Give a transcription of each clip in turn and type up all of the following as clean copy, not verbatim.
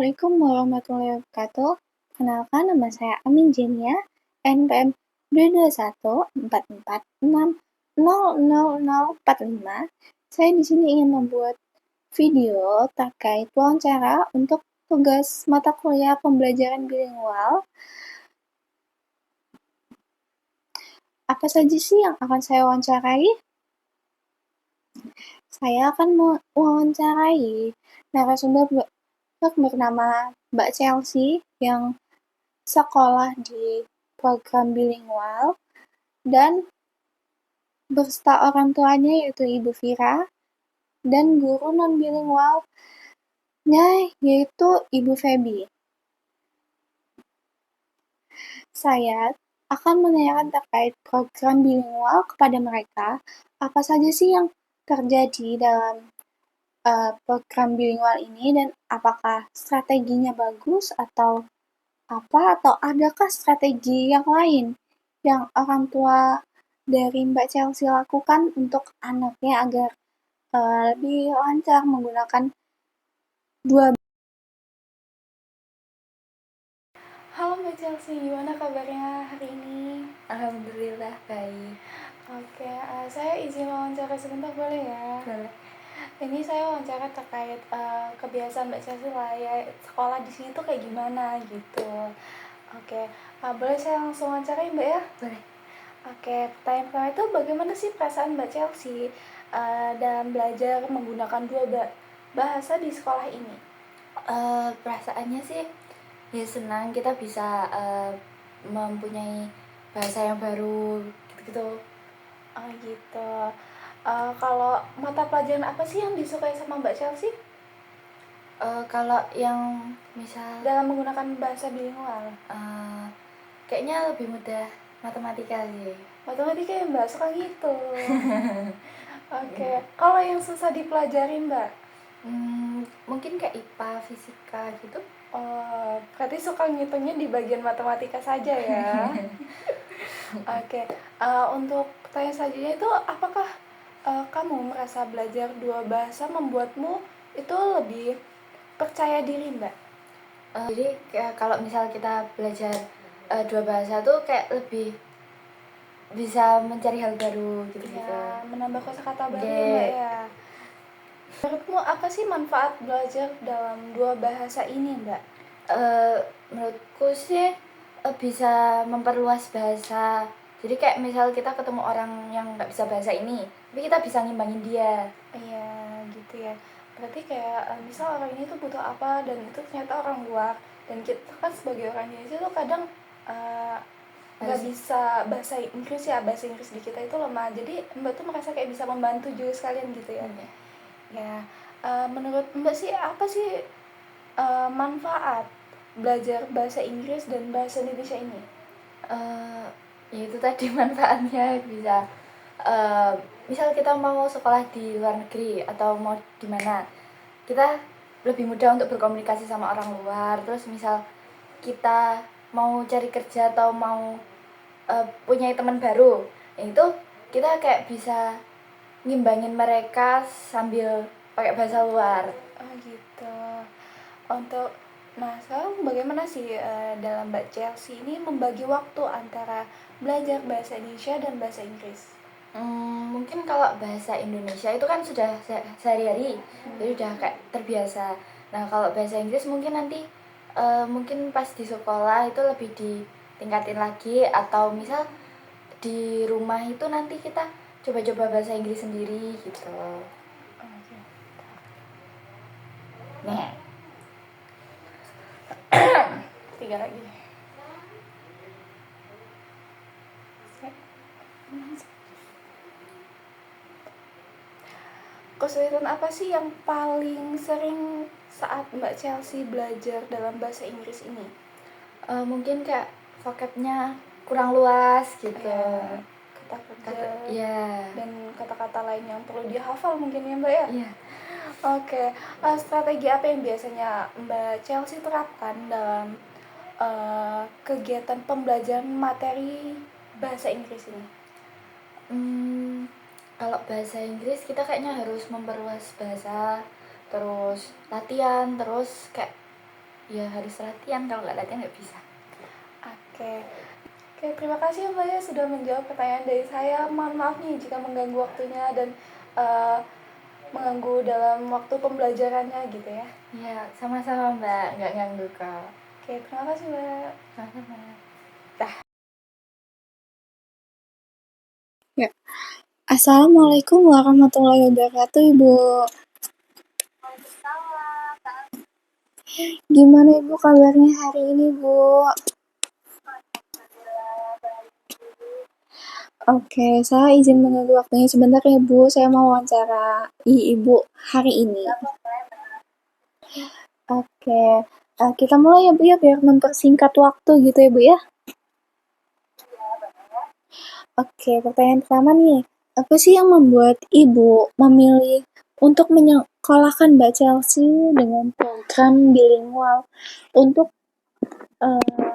Assalamualaikum warahmatullahi wabarakatuh. Kenalkan nama saya Amin Jenia, NPM 22144600045. Saya di sini ingin membuat video terkait wawancara untuk tugas mata kuliah pembelajaran bilingual. Apa saja sih yang akan saya wawancarai? Saya akan mewawancarai narasumber bernama Mbak Chelsea yang sekolah di program bilingual dan beserta orang tuanya yaitu Ibu Vira dan guru non bilingualnya yaitu Ibu Feby. Saya akan menanyakan terkait program bilingual kepada mereka, apa saja sih yang terjadi dalam program bilingual ini dan apakah strateginya bagus atau adakah strategi yang lain yang orang tua dari Mbak Chelsea lakukan untuk anaknya agar lebih lancar menggunakan dua. Halo Mbak Chelsea, gimana kabarnya hari ini? Alhamdulillah baik. Oke, saya izin wawancara sebentar boleh ya? Boleh. Ini saya wawancara terkait kebiasaan Mbak Chelsea lah ya, sekolah di sini tuh kayak gimana gitu. Oke, boleh saya langsung wawancarai Mbak ya? Boleh. Oke, pertanyaan pertama itu bagaimana sih perasaan Mbak Chelsea dalam belajar menggunakan dua bahasa di sekolah ini? Perasaannya sih ya senang kita bisa mempunyai bahasa yang baru gitu. Oh gitu. Kalau mata pelajaran apa sih yang disukai sama Mbak Chelsea Kalau yang misal dalam menggunakan bahasa bilingual? kayaknya lebih mudah matematika sih. Matematika ya Mbak, suka gitu. Oke, kalau yang susah dipelajari Mbak? Mungkin kayak IPA, fisika gitu. Oh, berarti suka ngitungnya di bagian matematika saja ya. Oke, untuk pertanyaan selanjutnya itu apakah kamu merasa belajar dua bahasa membuatmu itu lebih percaya diri Mbak? Jadi kalau misal kita belajar dua bahasa tuh kayak lebih bisa mencari hal baru gitu. Ya, menambah kosakata baru ya Oke. Mbak ya. Menurutmu apa sih manfaat belajar dalam dua bahasa ini Mbak? Menurutku sih bisa memperluas bahasa. Jadi kayak misal kita ketemu orang yang nggak bisa bahasa ini, tapi kita bisa ngimbangin dia. Iya gitu ya. Berarti kayak misal orang ini tuh butuh apa dan itu ternyata orang luar dan kita kan sebagai orang Indonesia tuh kadang nggak bisa bahasa Inggris ya, bahasa Inggris di kita itu lemah, jadi Mbak tuh merasa kayak bisa membantu juga sekalian gitu ya. Ya, menurut Mbak sih apa sih manfaat belajar bahasa Inggris dan bahasa Indonesia ini? Ya itu tadi manfaatnya bisa misal kita mau sekolah di luar negeri atau mau di mana, kita lebih mudah untuk berkomunikasi sama orang luar. Terus misal kita mau cari kerja atau mau punya teman baru, itu kita kayak bisa ngimbangin mereka sambil pakai bahasa luar. Oh gitu. Untuk sekarang bagaimana sih dalam Mbak Chelsea ini membagi waktu antara belajar bahasa Indonesia dan bahasa Inggris? Mungkin kalau bahasa Indonesia itu kan sudah sehari-hari, jadi udah kayak terbiasa. Nah kalau bahasa Inggris mungkin nanti mungkin pas di sekolah itu lebih ditingkatin lagi, atau misal di rumah itu nanti kita coba-coba bahasa Inggris sendiri gitu. Nih. Tiga lagi. Kesulitan apa sih yang paling sering saat Mbak Chelsea belajar dalam bahasa Inggris ini? Mungkin kayak vocabnya kurang luas gitu. Ya, kata kerja ya. dan kata-kata lain yang perlu dihafal mungkin ya Mbak ya? Iya. Oke, strategi apa yang biasanya Mbak Chelsea terapkan dalam kegiatan pembelajaran materi bahasa Inggris ini? Kalau bahasa Inggris kita kayaknya harus memperluas bahasa, terus latihan, terus kayak ya harus latihan, kalau nggak latihan nggak bisa. Oke. Oke, terima kasih ya Mbak ya sudah menjawab pertanyaan dari saya. Mohon maaf nih jika mengganggu waktunya dan eh, mengganggu dalam waktu pembelajarannya gitu ya. Ya, sama-sama Mbak, nggak ganggu kok. Oke, terima kasih Mbak. Sama-sama. Ya. Assalamualaikum warahmatullahi wabarakatuh, Ibu. Gimana Ibu kabarnya hari ini, Bu? Oke, saya izin mengganggu waktunya sebentar ya, Bu. Saya mau wawancara Ibu hari ini. Oke, kita mulai ya, Bu ya, biar mempersingkat waktu gitu ya, Bu ya. Oke, pertanyaan pertama nih. Apa sih yang membuat Ibu memilih untuk menyekolahkan Mbak Chelsea dengan program bilingual untuk eh,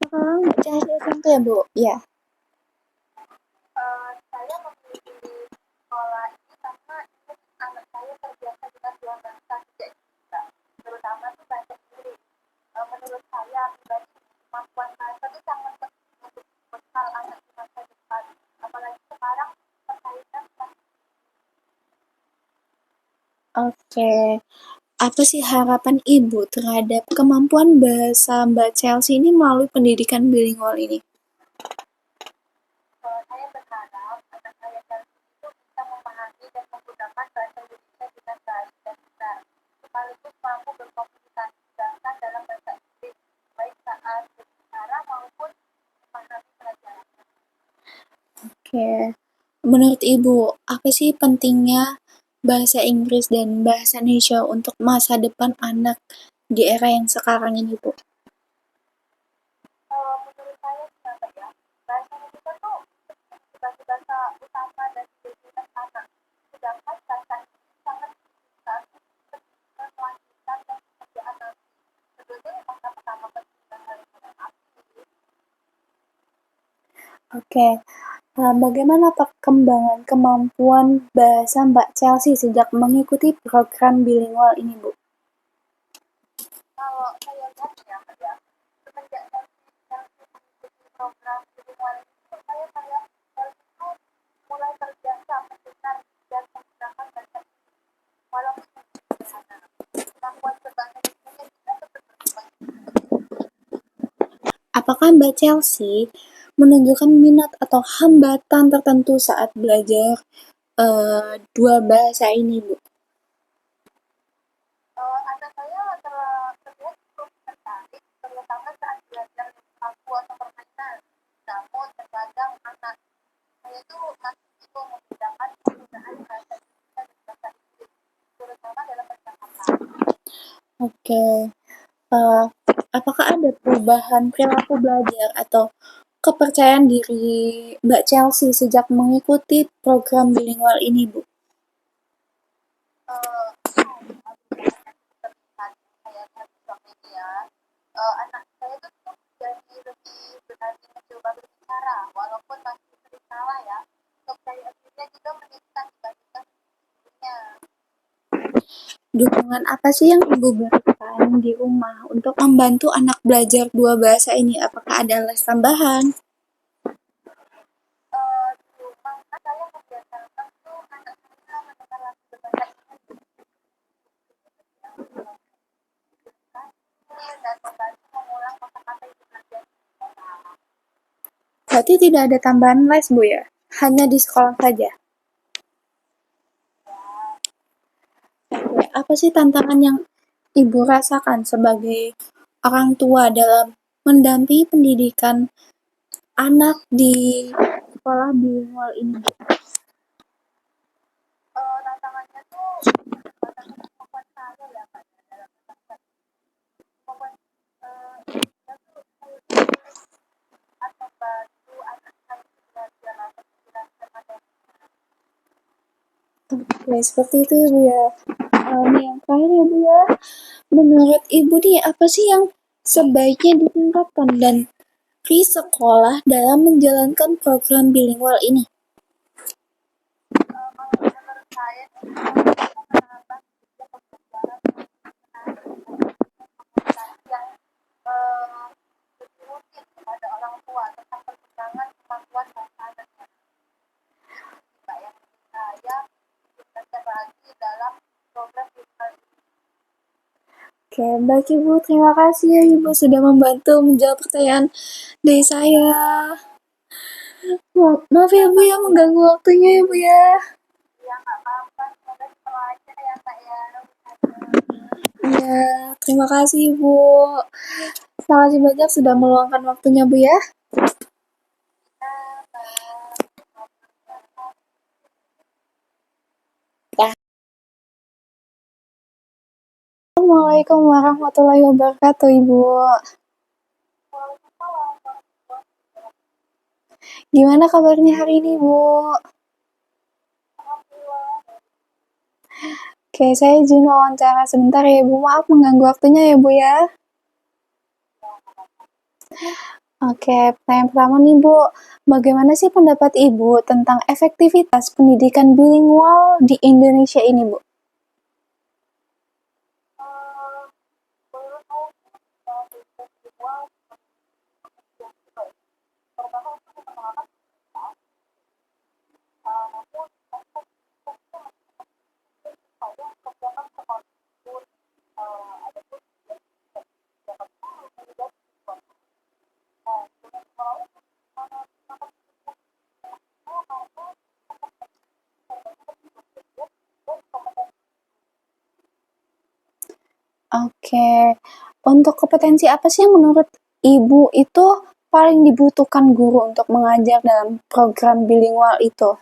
sekarang Mbak Chelsea SMP ya, Bu? Ya. Oke. Apa sih harapan Ibu terhadap kemampuan bahasa Mbak Chelsea ini melalui pendidikan bilingual ini? Oke. Menurut Ibu, apa sih pentingnya bahasa Inggris dan bahasa Indonesia untuk masa depan anak di era yang sekarang ini, Bu? Oke, bagaimana perkembangan kemampuan bahasa Mbak Chelsea sejak mengikuti program bilingual ini, Bu? Apakah Mbak Chelsea menunjukkan minat atau hambatan tertentu saat belajar dua bahasa ini, Bu? Oke, eh, apakah ada perubahan perilaku belajar atau kepercayaan diri Mbak Chelsea sejak mengikuti program bilingual ini, Bu? Dukungan apa sih yang Ibu berikan di rumah untuk membantu anak belajar dua bahasa ini? Apakah ada les tambahan? Berarti tidak ada tambahan les, Bu ya? Hanya di sekolah saja? Oke, apa sih tantangan yang Ibu rasakan sebagai orang tua dalam mendampingi pendidikan anak di sekolah bilingual ini? Oke, seperti itu ya Bu ya. Nih yang terakhir ya Bu ya. Menurut Ibu nih, apa sih yang sebaiknya ditingkatkan dan di sekolah dalam menjalankan program bilingual ini? lebih rutin kepada orang tua tentang perkembangan kemampuan bahasa anaknya. Mbak yang saya belajar lagi dalam program digital ini. Oke, baik Ibu. Terima kasih ya Ibu sudah membantu menjawab pertanyaan dari saya. Maaf ya Bu ya mengganggu waktunya ya Bu ya. Iya, nggak apa-apa. Semoga setelah aja ya Kak ya. Iya, terima kasih Ibu. Terima kasih banyak sudah meluangkan waktunya Bu ya. Ya. Assalamualaikum warahmatullahi wabarakatuh Ibu. Gimana kabarnya hari ini Bu? Oke, saya izin wawancara sebentar ya Bu. Maaf mengganggu waktunya ya Bu ya. Oke, pertanyaan pertama nih Bu. Bagaimana sih pendapat Ibu tentang efektivitas pendidikan bilingual di Indonesia ini Bu? Oke, untuk kompetensi apa sih yang menurut Ibu itu paling dibutuhkan guru untuk mengajar dalam program bilingual itu?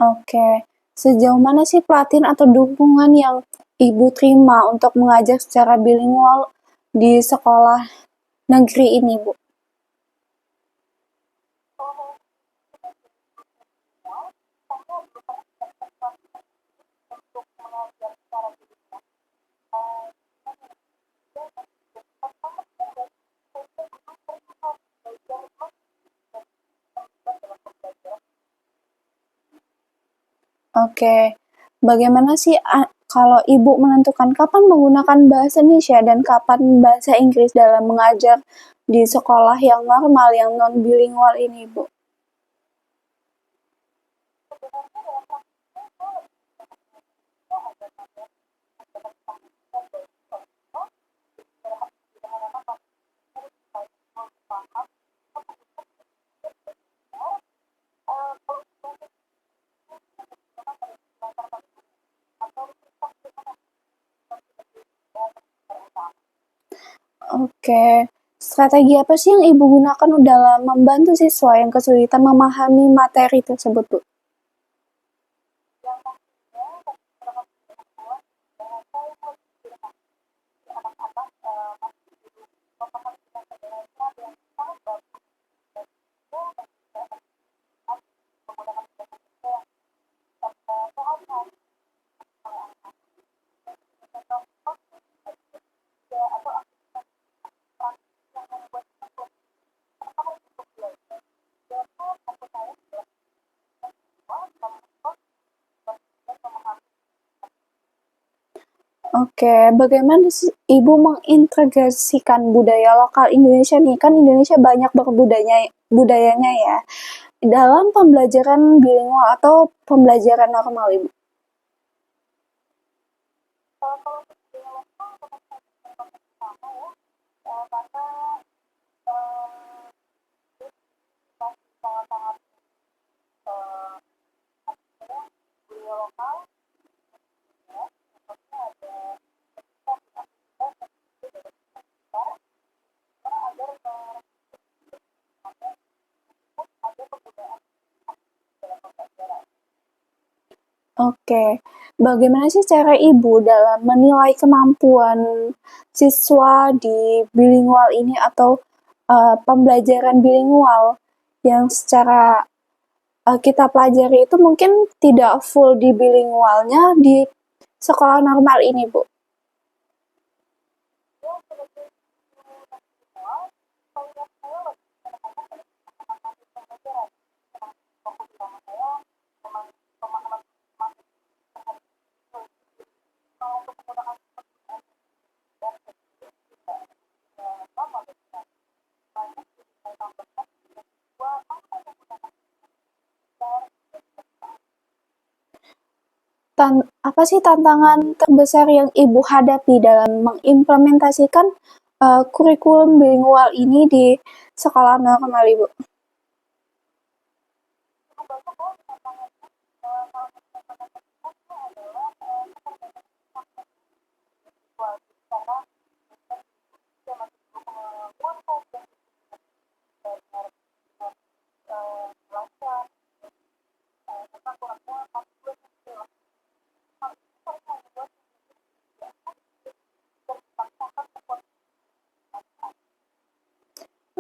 Oke, sejauh mana sih pelatihan atau dukungan yang Ibu terima untuk mengajar secara bilingual di sekolah negeri ini, Bu? Oke, bagaimana sih kalau Ibu menentukan kapan menggunakan bahasa Indonesia dan kapan bahasa Inggris dalam mengajar di sekolah yang normal, yang non-bilingual ini, Bu? Oke, strategi apa sih yang Ibu gunakan dalam membantu siswa yang kesulitan memahami materi tersebut, Bu? Oke, bagaimana sih Ibu mengintegrasikan budaya lokal Indonesia nih? Kan Indonesia banyak budayanya ya. Dalam pembelajaran bilingual atau pembelajaran normal, Ibu? Oke, bagaimana sih cara ibu dalam menilai kemampuan siswa di bilingual ini atau pembelajaran bilingual yang secara kita pelajari itu mungkin tidak full di bilingualnya di sekolah normal ini, Bu? Apa sih tantangan terbesar yang Ibu hadapi dalam mengimplementasikan kurikulum bilingual ini di sekolah normal, Ibu?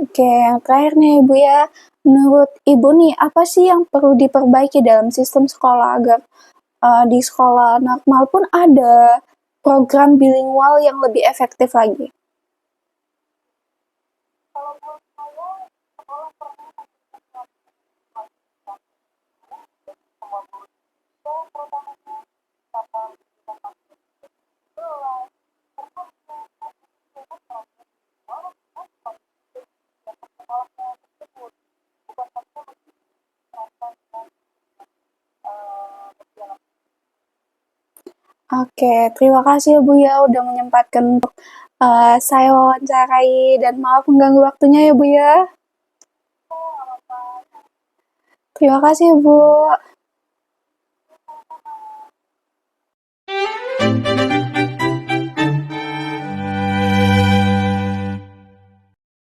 Oke, yang terakhir nih Ibu ya, menurut Ibu nih, apa sih yang perlu diperbaiki dalam sistem sekolah agar di sekolah normal pun ada program bilingual yang lebih efektif lagi? Oke, terima kasih ya Bu ya udah menyempatkan untuk saya wawancarai dan maaf mengganggu waktunya ya Bu ya. Terima kasih Bu.